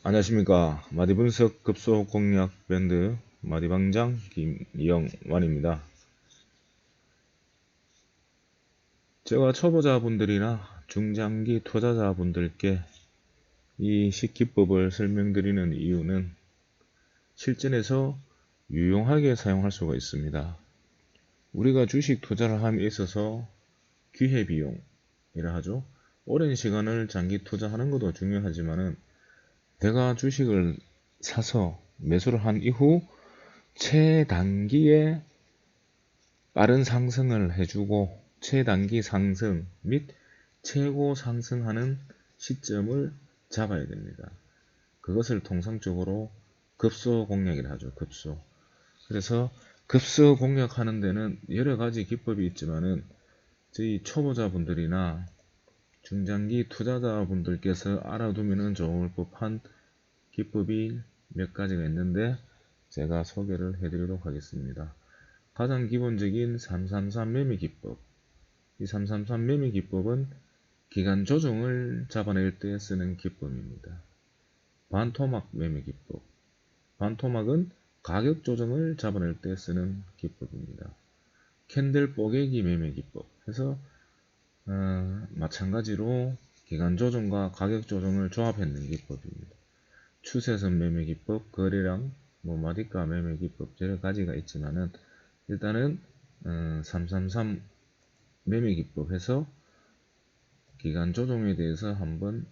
안녕하십니까. 마디분석 급소 공략 밴드 마디방장 김영완입니다. 제가 초보자분들이나 중장기 투자자분들께 이 식기법을 설명드리는 이유는 실전에서 유용하게 사용할 수가 있습니다. 우리가 주식 투자를 함에 있어서 기회비용이라 하죠. 오랜 시간을 장기 투자하는 것도 중요하지만은 내가 주식을 사서 매수를 한 이후 최단기에 빠른 상승을 해주고 최단기 상승 및 최고 상승하는 시점을 잡아야 됩니다. 그것을 통상적으로 급소 공략이라 하죠. 급소. 그래서 급소 공략하는 데는 여러 가지 기법이 있지만은 저희 초보자분들이나 중장기 투자자분들께서 알아두면 좋을 법한 기법이 몇 가지가 있는데 제가 소개를 해드리도록 하겠습니다. 가장 기본적인 333 매매 기법. 이 333 매매 기법은 기간 조정을 잡아낼 때 쓰는 기법입니다. 반토막 매매 기법. 반토막은 가격 조정을 잡아낼 때 쓰는 기법입니다. 캔들 뽀개기 매매 기법 해서 마찬가지로 기간 조정과 가격 조정을 조합했는 기법입니다. 추세선 매매 기법, 거래량, 마디가 매매 기법 여러 가지가 있지만은 일단은 333 매매 기법 해서 기간 조정에 대해서 한번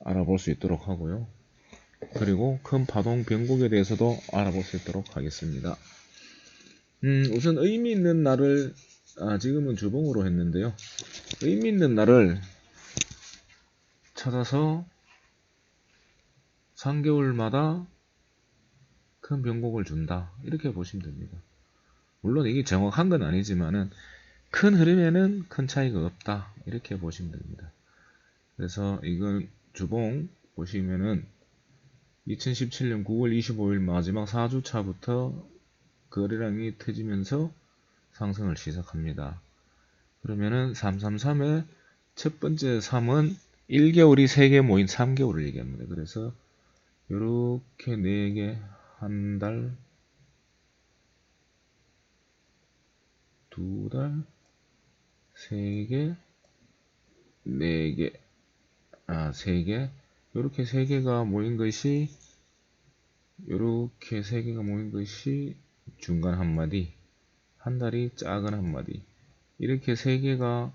알아볼 수 있도록 하고요. 그리고 큰 파동 변곡에 대해서도 알아볼 수 있도록 하겠습니다. 우선 의미 있는 날을 지금은 주봉으로 했는데요. 의미 있는 날을 찾아서 3개월마다 큰 변곡을 준다. 이렇게 보시면 됩니다. 물론 이게 정확한 건 아니지만은 큰 흐름에는 큰 차이가 없다. 이렇게 보시면 됩니다. 그래서 이건 주봉 보시면은 2017년 9월 25일 마지막 4주차부터 거래량이 터지면서 상승을 시작합니다. 그러면은 333의 첫 번째 3은 1개월이 3개 모인 3개월을 얘기합니다. 그래서 이렇게 4개, 한 달, 2달, 3개, 4개, 3개, 이렇게 3개가 모인 것이 중간 한마디, 한 달이 작은 한마디, 이렇게 3개가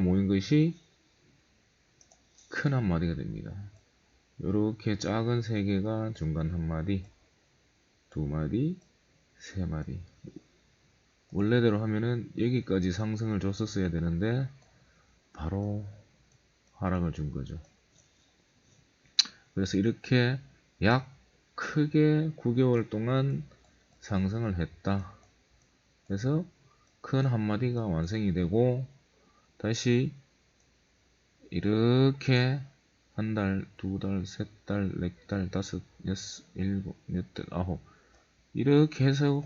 모인 것이 큰 한마디가 됩니다. 이렇게 작은 3개가 중간 한마디, 2마디, 3마디. 원래대로 하면은 여기까지 상승을 줬었어야 되는데 바로 하락을 준 거죠. 그래서 이렇게 약 크게 9개월 동안 상승을 했다. 그래서 큰 한마디가 완성이 되고 다시 이렇게 한 달, 2달, 3달, 4달, 5, 6, 7, 8, 9 이렇게 해서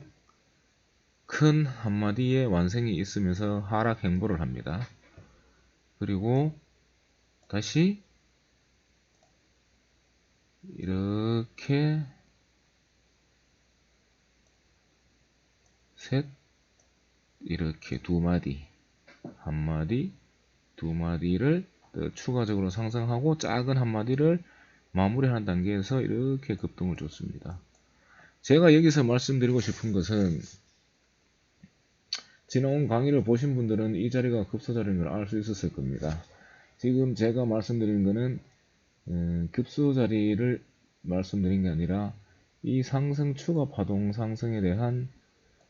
큰 한마디의 완성이 있으면서 하락 행보를 합니다. 그리고 다시 이렇게 셋, 이렇게 2마디, 한마디, 2마디를 추가적으로 상승하고 작은 한마디를 마무리하는 단계에서 이렇게 급등을 줬습니다. 제가 여기서 말씀드리고 싶은 것은 지나온 강의를 보신 분들은 이 자리가 급소 자리인 걸 알 수 있었을 겁니다. 지금 제가 말씀드린 거는 급소 자리를 말씀드린 게 아니라 이 상승 추가 파동 상승에 대한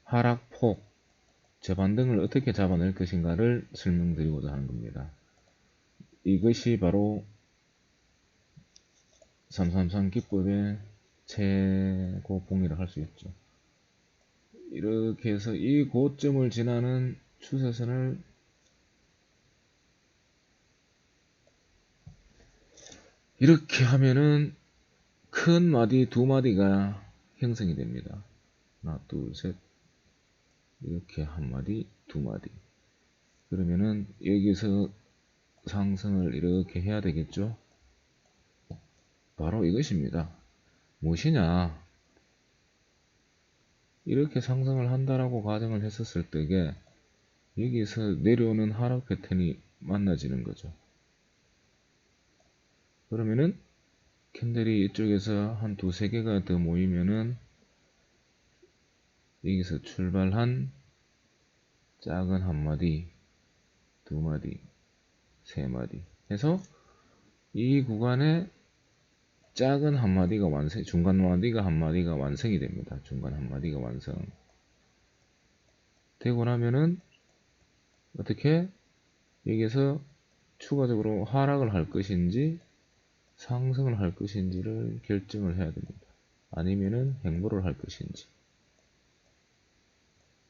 하락폭 재반등을 어떻게 잡아낼 것인가를 설명드리고자 하는 겁니다. 이것이 바로 333 기법의 최고봉이라 할 수 있죠. 이렇게 해서 이 고점을 지나는 추세선을 이렇게 하면은 큰 마디 2마디가 형성이 됩니다. 하나, 둘, 셋. 이렇게 한 마디, 2마디. 그러면은 여기서 상승을 이렇게 해야 되겠죠. 바로 이것입니다. 무엇이냐, 이렇게 상승을 한다라고 가정을 했었을 때에 여기서 내려오는 하락 패턴이 만나지는 거죠. 그러면은 캔들이 이쪽에서 한 두세 개가 더 모이면은 여기서 출발한 작은 한 마디, 두 마디, 세 마디 해서 이 구간에 작은 한 마디가 완성, 중간 마디가 한 마디가 완성이 됩니다. 중간 한 마디가 완성 되고 나면은 어떻게 여기서 추가적으로 하락을 할 것인지 상승을 할 것인지를 결정을 해야 됩니다. 아니면은 행보를 할 것인지.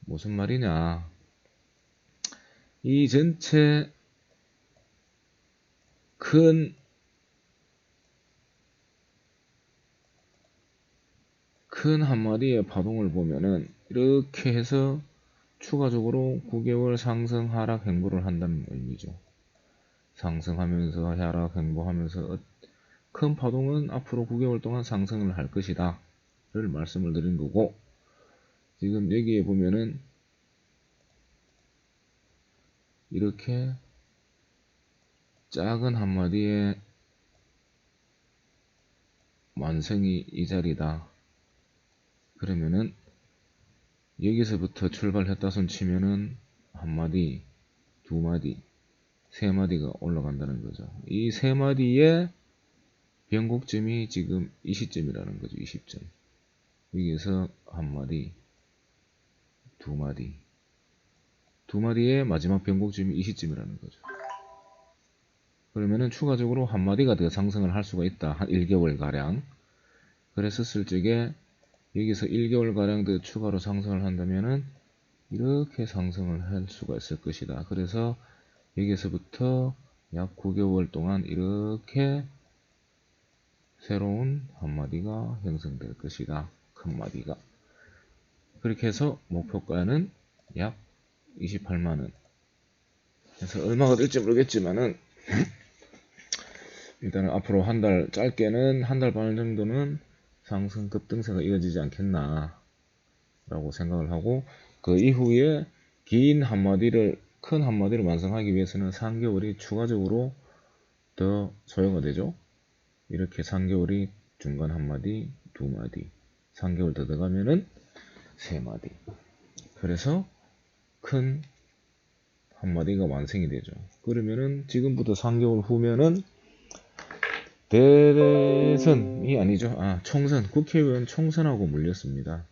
무슨 말이냐, 이 전체 큰 한 마디의 파동을 보면은 이렇게 해서 추가적으로 9개월 상승 하락 행보를 한다는 의미죠. 상승하면서 하락 행보하면서 큰 파동은 앞으로 9개월 동안 상승을 할 것이다 를 말씀을 드린 거고, 지금 여기에 보면은 이렇게 작은 한 마디의 완성이 이 자리다. 그러면은 여기서부터 출발했다 손 치면은 한 마디, 두 마디, 세 마디가 올라간다는 거죠. 이 세 마디의 변곡점이 지금 이 시점이라는 거죠. 이 시점. 여기에서 한 마디, 두 마디, 두 마디의 마지막 변곡점이 이 시점이라는 거죠. 그러면은 추가적으로 한 마디가 더 상승을 할 수가 있다. 한 1개월 가량. 그랬었을 적에 여기서 1개월 가량 더 추가로 상승을 한다면은 이렇게 상승을 할 수가 있을 것이다. 그래서 여기서부터 약 9개월 동안 이렇게 새로운 한 마디가 형성될 것이다. 큰 마디가. 그렇게 해서 목표가는 약 28만원. 그래서 얼마가 될지 모르겠지만은 일단은 앞으로 한 달, 짧게는 한 달 반 정도는 상승 급등세가 이어지지 않겠나 라고 생각을 하고, 그 이후에 긴 한마디를, 큰 한마디를 완성하기 위해서는 3개월이 추가적으로 더 소요가 되죠. 이렇게 3개월이 중간 한마디, 두 마디, 3개월 더 들어가면은 세 마디. 그래서 큰 한마디가 완성이 되죠. 그러면은 지금부터 3개월 후면은 대선이 아니죠. 총선, 국회의원 총선하고 물렸습니다.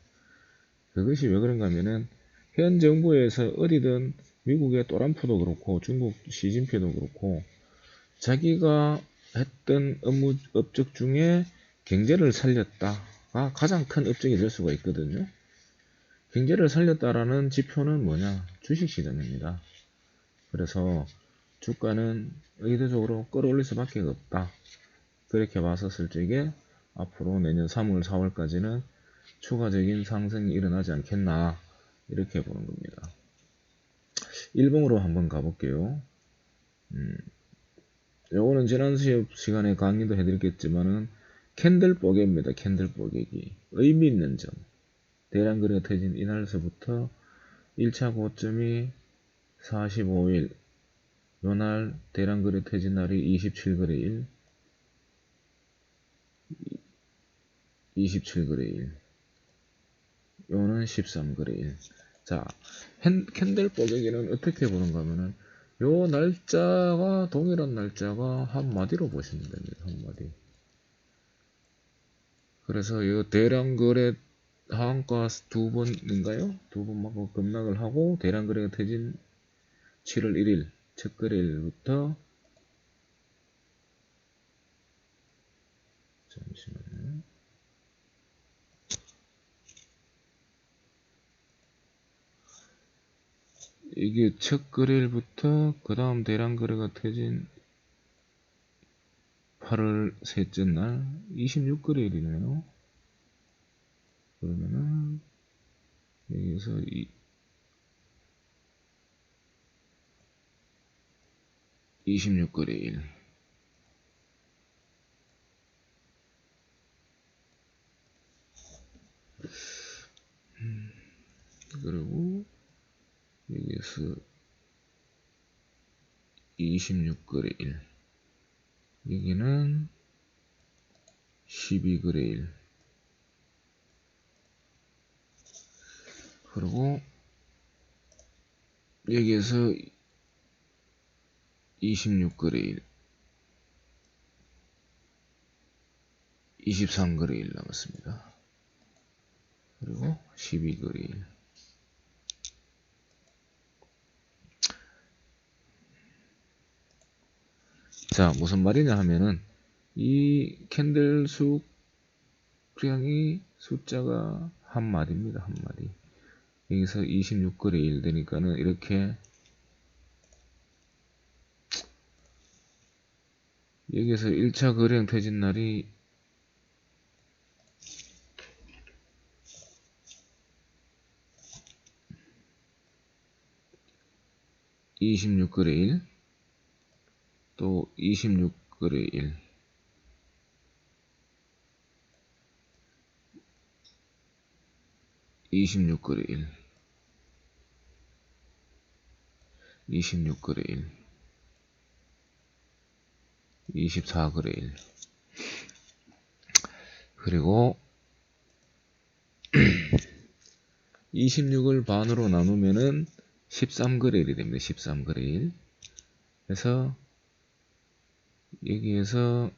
그것이 왜 그런가 하면은 현 정부에서 어디든 미국의 트럼프도 그렇고 중국 시진핑도 그렇고 자기가 했던 업적 중에 경제를 살렸다가 가장 큰 업적이 될 수가 있거든요. 경제를 살렸다라는 지표는 뭐냐? 주식시장입니다. 그래서 주가는 의도적으로 끌어올릴 수밖에 없다. 그렇게 봤었을 적에 앞으로 내년 3월, 4월까지는 추가적인 상승이 일어나지 않겠나 이렇게 보는 겁니다. 일봉으로 한번 가볼게요. 요거는 지난 시간에 강의도 해드렸겠지만은 캔들 뽀개입니다. 캔들 뽀개기. 의미 있는 점. 대량 거래가 터진 이날서부터 1차 고점이 45일, 요날 대량 거래 터진 날이 27거래일, 27거래일, 요는 13거래일. 자, 캔들 뽀개기는 어떻게 보는가 하면은 요 날짜가 동일한 날짜가 한마디로 보시면 됩니다. 한마디. 그래서 요 대량 거래 하한가 두 번인가요? 두 번 맞고 급락을 하고 대량 거래가 터진 7월 1일 첫 거래일부터, 잠시만요. 이게 첫 거래일부터 그 다음 대량 거래가 터진 8월 셋째 날 26거래일이네요. 그러면은 여기서 26거래 일. 그리고 여기에서 26거래 일. 여기는 12거래 일. 그리고 여기에서 26거래 일, 23거래 일 남았습니다. 그리고 12거래 일. 자, 무슨 말이냐 하면은 이 캔들 수량이 숫자가 한 마디입니다. 한 마디. 여기서 26거래 일 되니까는 이렇게 여기서 1차 거래량 퇴진 날이 26거래 일, 또 26거래 일, 26거래 일, 26거래 일, 24거래 일. 그리고 26을 반으로 나누면은 13거래 일이 됩니다. 13거래 일. 그래서 여기에서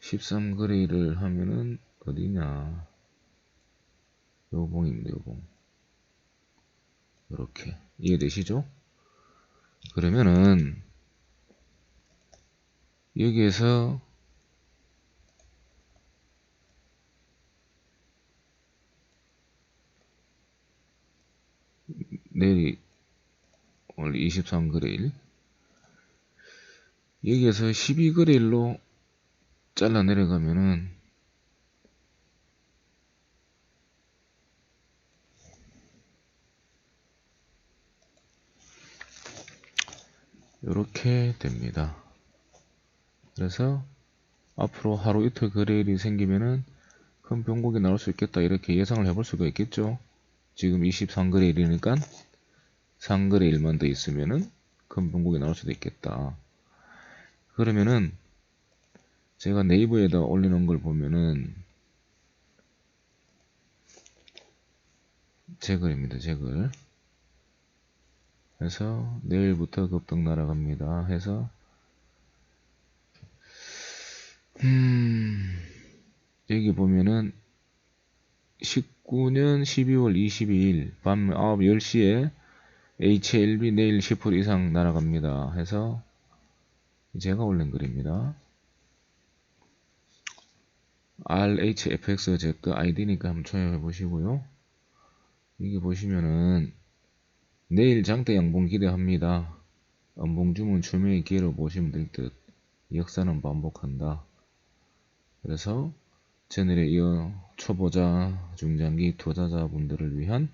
13거래 일을 하면은 어디냐? 요봉입니다. 요봉. 이렇게 이해되시죠? 그러면은 여기에서 내일이 오늘 23거래 일, 여기에서 12거래 일로 잘라 내려가면은 이렇게 됩니다. 그래서 앞으로 하루 이틀 거래일이 생기면은 큰 변곡이 나올 수 있겠다, 이렇게 예상을 해볼 수가 있겠죠. 지금 23거래일이니까 3거래일만 더 있으면은 큰 변곡이 나올 수도 있겠다. 그러면은 제가 네이버에다 올려놓은 걸 보면은 제글입니다. 제글. 해서 내일부터 급등 날아갑니다. 해서 여기 보면은 19년 12월 22일 밤 10시에 HLB 내일 10% 이상 날아갑니다. 해서 제가 올린 글입니다. RHFX 제 거 아이디니까 한번 조회해 보시고요. 여기 보시면은 내일 장대 양봉 기대합니다. 음봉 주문 추매의 기회로 보시면 될 듯. 역사는 반복한다. 그래서 채널에 이어 초보자, 중장기 투자자분들을 위한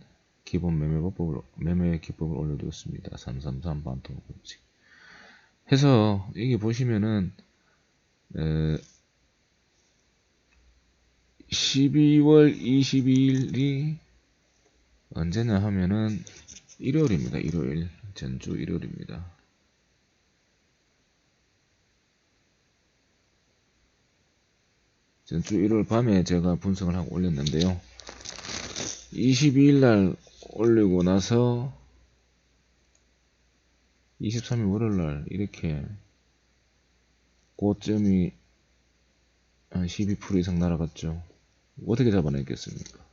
기본 매매 기법을 올려두었습니다. 333 반통 법칙. 해서 여기 보시면은 12월 22일이 언제냐 하면은 일요일입니다. 일요일. 전주 일요일입니다. 전주 일요일 밤에 제가 분석을 하고 올렸는데요. 22일날 올리고 나서 23일 월요일날 이렇게 고점이 한 12% 이상 날아갔죠. 어떻게 잡아냈겠습니까?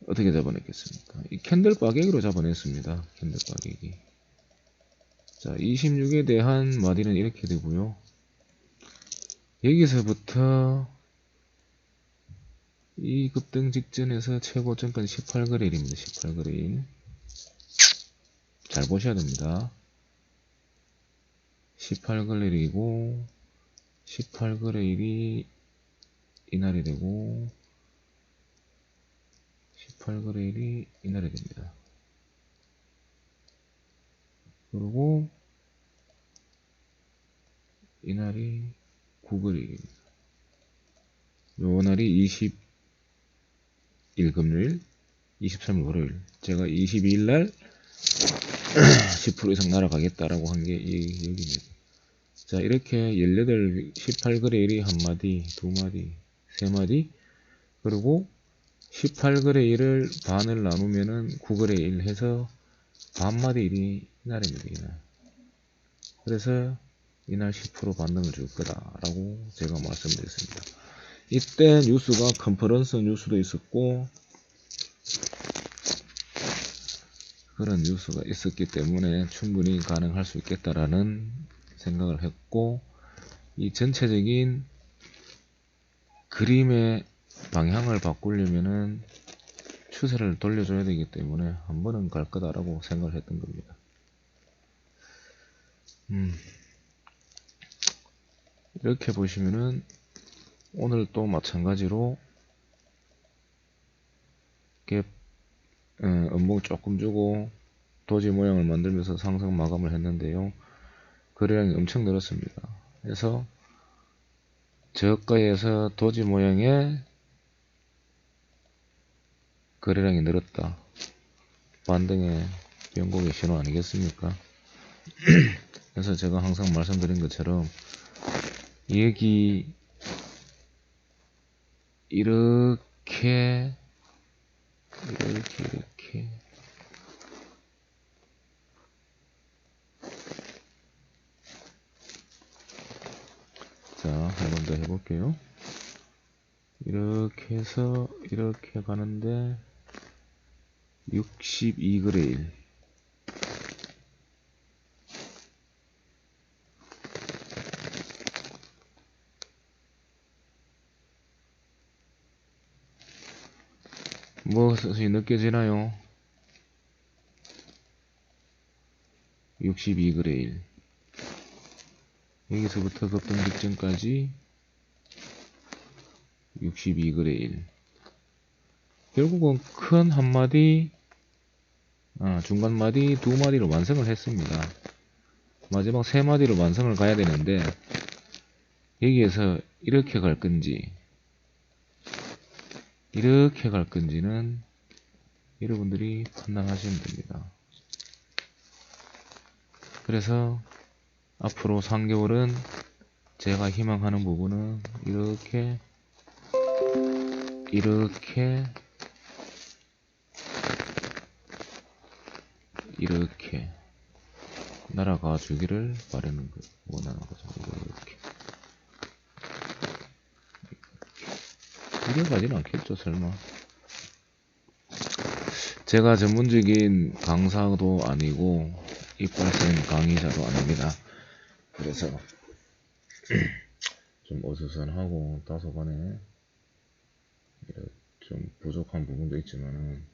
어떻게 잡아냈겠습니까? 이 캔들 가격으로 잡아냈습니다. 캔들 가격이. 자, 26에 대한 마디는 이렇게 되고요. 여기서부터 이 급등 직전에서 최고점까지 18거래일입니다. 18거래일. 잘 보셔야 됩니다. 18그레일이고 18그레일이 이날이 되고 18그레일이 이날이 됩니다. 그리고 이날이 9그레일입니다. 요 날이 20일 금요일, 23일 월요일. 제가 22일날 10% 이상 날아가겠다라고 한 게 여기입니다. 자, 이렇게 18그레일이 한 마디, 두 마디, 세 마디, 그리고 18그레일을 반을 나누면은 9그레일 해서 반마디 일이 이날입니다. 이날. 그래서 이날 10% 반등을 줄 거다라고 제가 말씀드렸습니다. 이때 뉴스가 컨퍼런스 뉴스도 있었고 그런 뉴스가 있었기 때문에 충분히 가능할 수 있겠다라는 생각을 했고, 이 전체적인 그림의 방향을 바꾸려면은 추세를 돌려줘야 되기 때문에 한 번은 갈 거다라고 생각을 했던 겁니다. 이렇게 보시면은 오늘 또 마찬가지로 이렇게 음봉 조금 주고 도지 모양을 만들면서 상승 마감을 했는데요. 거래량이 엄청 늘었습니다. 그래서 저가에서 도지 모양의 거래량이 늘었다. 반등의 변곡의 신호 아니겠습니까? 그래서 제가 항상 말씀드린 것처럼 여기 이렇게 자, 한 번 더 해볼게요. 이렇게 해서 이렇게 가는데 62그레일 뭐 서서히 느껴지나요? 62그레일 여기서부터 급등 직전까지 62그레일 결국은 큰 한마디 중간마디 두마디로 완성을 했습니다. 마지막 세마디로 완성을 가야 되는데 여기에서 이렇게 갈 건지 이렇게 갈 건지는 여러분들이 판단하시면 됩니다. 그래서 앞으로 3개월은 제가 희망하는 부분은 이렇게 날아가 주기를 원하는 거죠. 이렇게 가지는 않겠죠, 설마. 제가 전문적인 강사도 아니고 이빨센 강의자도 아닙니다. 그래서 좀 어수선하고 다소간에 좀 부족한 부분도 있지만은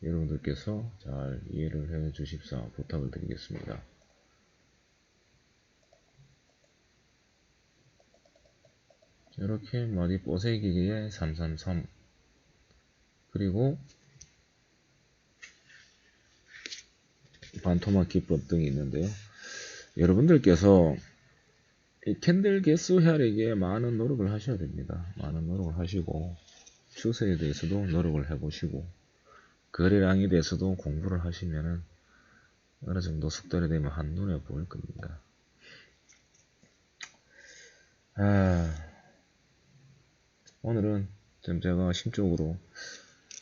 여러분들께서 잘 이해를 해 주십사 부탁을 드리겠습니다. 이렇게 마디 뽀새기기에 333 그리고 반토막 기법 등이 있는데요. 여러분들께서 이 캔들 개수 헤아리기에 많은 노력을 하셔야 됩니다. 많은 노력을 하시고 추세에 대해서도 노력을 해보시고 거래량에 대해서도 공부를 하시면은 어느 정도 숙달이 되면 한눈에 보일 겁니다. 오늘은 좀 제가 심적으로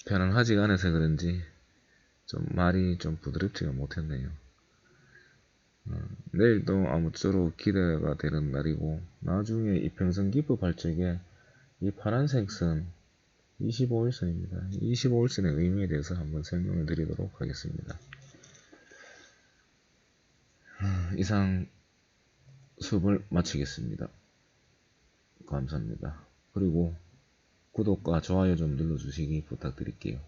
편안하지가 않아서 그런지 좀 말이 좀 부드럽지가 못했네요. 내일도 아무쪼록 기대가 되는 날이고 나중에 이평선 기법 할 적에 이 파란색 선 25일선입니다. 25일선의 의미에 대해서 한번 설명을 드리도록 하겠습니다. 이상 수업을 마치겠습니다. 감사합니다. 그리고 구독과 좋아요 좀 눌러주시기 부탁드릴게요.